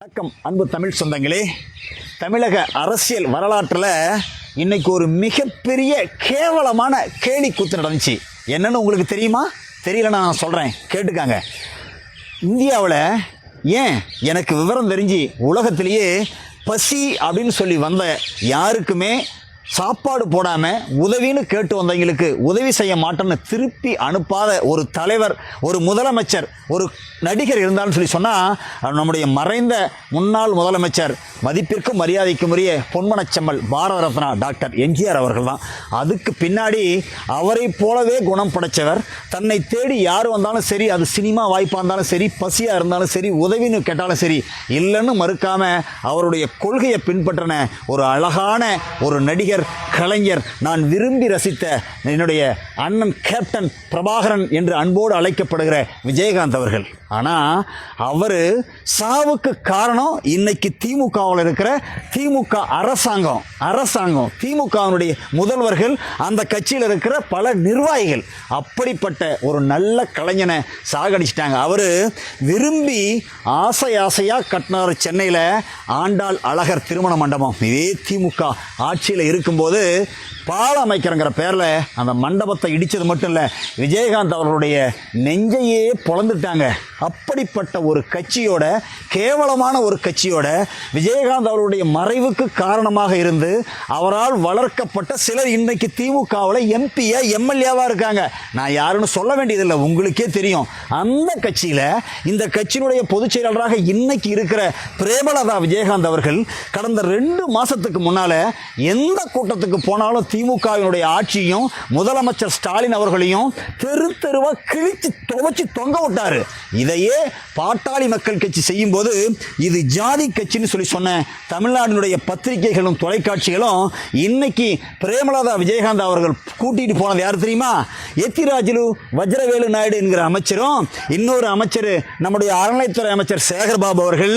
வணக்கம் அன்பு தமிழ் சொந்தங்களே. தமிழக அரசியல் வரலாற்றில் இன்னைக்கு ஒரு மிகப்பெரிய கேவலமான கேலி கூத்து நடந்துச்சு. என்னன்னு உங்களுக்கு தெரியுமா? தெரியலன்னா நான் சொல்கிறேன், கேட்டுக்காங்க. இந்தியாவில் ஏன் எனக்கு விவரம் தெரிஞ்சு உலகத்திலேயே பசி அப்படின்னு சொல்லி வந்த யாருக்குமே சாப்பாடு போடாமல் உதவின்னு கேட்டு வந்தவங்களுக்கு உதவி செய்ய மாட்டேன்னு திருப்பி அனுப்பாத ஒரு தலைவர், ஒரு முதலமைச்சர், ஒரு நடிகர் இருந்தாலும் சொல்லி சொன்னால் நம்முடைய மறைந்த முன்னாள் முதலமைச்சர், மதிப்பிற்கும் மரியாதைக்கும் உரிய பொன்மனச்செம்மல் பாரத ரத்னா டாக்டர் எம்ஜிஆர் அவர்கள் தான். அதுக்கு பின்னாடி அவரை போலவே குணம் படைத்தவர். தன்னை தேடி யார் வந்தாலும் சரி, அது சினிமா வாய்ப்பாக இருந்தாலும் சரி, பசியாக இருந்தாலும் சரி, உதவின்னு கேட்டாலும் சரி, இல்லைன்னு மறுக்காமல் அவருடைய கொள்கையை பின்பற்றின ஒரு அழகான ஒரு நடிகர், கலைஞர், நான் விரும்பி ரசித்த என்னுடைய அண்ணன் கேப்டன் பிரபாகரன் என்று அன்போடு அழைக்கப்படுகிற விஜயகாந்த் அவர்கள். ஆனால் அவர் சாவுக்கு காரணம் இன்னைக்கு திமுகவில் இருக்கிற திமுக அரசாங்கம் திமுகவினுடைய முதல்வர்கள், அந்த கட்சியில் இருக்கிற பல நிர்வாகிகள். அப்படிப்பட்ட ஒரு நல்ல கலைஞனை சாகடிச்சிட்டாங்க. அவர் விரும்பி ஆசையாக கட்டினார் சென்னையில் ஆண்டாள் அழகர் திருமண மண்டபம். இதே திமுக ஆட்சியில் இருக்கும்போது பாலம் அமைக்கிறங்கிற பேரில் அந்த மண்டபத்தை இடித்தது மட்டும் இல்லை, விஜயகாந்த் அவர்களுடைய நெஞ்சையே பொளந்துட்டாங்க. அப்படிப்பட்ட ஒரு கட்சியோட, கேவலமான ஒரு கட்சியோட விஜயகாந்த் அவருடைய மறைவுக்கு காரணமாக இருந்து அவரால் வளர்க்கப்பட்ட சிலர் இன்னைக்கு திமுகவில் எம்பியா எம்எல்ஏவாக இருக்காங்க. நான் யாருன்னு சொல்ல வேண்டியதில்லை, உங்களுக்கே தெரியும். அந்த கட்சியில் இந்த கட்சியினுடைய பொதுச் செயலாளராக இன்னைக்கு இருக்கிற பிரேமலதா விஜயகாந்த் அவர்கள் கடந்த 2 மாதத்துக்கு முன்னால் எந்த கூட்டத்துக்கு போனாலும் திமுகவினுடைய ஆட்சியும் முதலமைச்சர் ஸ்டாலின் அவர்களையும் தெருவாக கிழித்து துவச்சி தொங்க விட்டாரு. இதையே பாட்டாளி மக்கள் கட்சி செய்யும் போது இது ஜாதி கட்சின்னு சொல்லி சொன்ன தமிழ்நாட்டினுடைய பத்திரிகைகளும் தொலைக்காட்சிகளும் இன்னைக்கு பிரேமலதா விஜயகாந்த் அவர்கள் கூட்டிட்டு போனது யார் தெரியுமா? எத்திராஜுலு வஜ்ரவேலு நாயுடு என்கிற அமைச்சரும், இன்னொரு அமைச்சர் நம்முடைய அறநிலைத்துறை அமைச்சர் சேகர்பாபு அவர்கள்,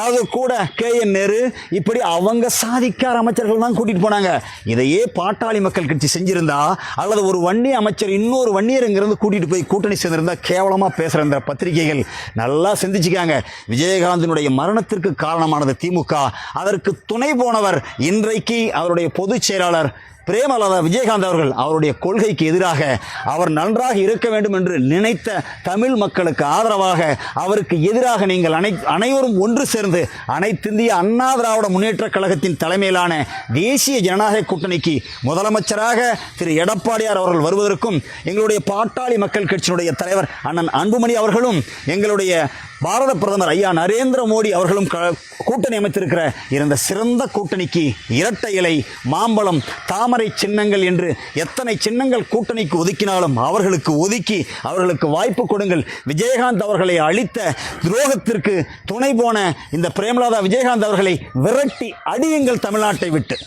அது கூட KN நேரு, இப்படி அவங்க சாதிக்கார அமைச்சர்கள் தான் கூட்டிட்டு போனாங்க. இதையே பாட்டாளி மக்கள் கட்சி செஞ்சிருந்தா, அல்லது ஒரு வன்னிய அமைச்சர் இன்னொரு வன்னியர் இங்கிருந்து கூட்டிட்டு போய் கூட்டணி சேர்ந்திருந்தா, கேவலமா பேசுற இந்த பத்திரிகைகள் நல்லா சிந்திச்சுக்காங்க. விஜயகாந்தினுடைய மரணத்திற்கு காரணமானது திமுக. அதற்கு துணை போனவர் இன்றைக்கு அவருடைய பொதுச் செயலாளர் பிரேமலதா விஜயகாந்த் அவர்கள். அவருடைய கொள்கைக்கு எதிராக, அவர் நன்றாக இருக்க வேண்டும் என்று நினைத்த தமிழ் மக்களுக்கு ஆதரவாக, அவருக்கு எதிராக நீங்கள் அனைவரும் ஒன்று சேர்ந்து அனைத்திந்திய அண்ணா திராவிட முன்னேற்ற கழகத்தின் தலைமையிலான தேசிய ஜனநாயக கூட்டணிக்கு முதலமைச்சராக திரு எடப்பாடியார் அவர்கள் வருவதற்கும், எங்களுடைய பாட்டாளி மக்கள் கட்சியினுடைய தலைவர் அண்ணன் அன்புமணி அவர்களும், எங்களுடைய பாரத பிரதமர் ஐயா நரேந்திர மோடி அவர்களும் கூட்டணி அமைத்திருக்கிற இந்த சிறந்த கூட்டணிக்கு இரட்டை இலை, மாம்பழம், தாமரை சின்னங்கள் என்று எத்தனை சின்னங்கள் கூட்டணிக்கு ஒதுக்கினாலும் அவர்களுக்கு ஒதுக்கி அவர்களுக்கு வாய்ப்பு கொடுங்கள். விஜயகாந்த் அவர்களை அளித்த துரோகத்திற்கு துணை போன இந்த பிரேமலதா விஜயகாந்த் அவர்களை விரட்டி அடியுங்கள் தமிழ்நாட்டை விட்டு.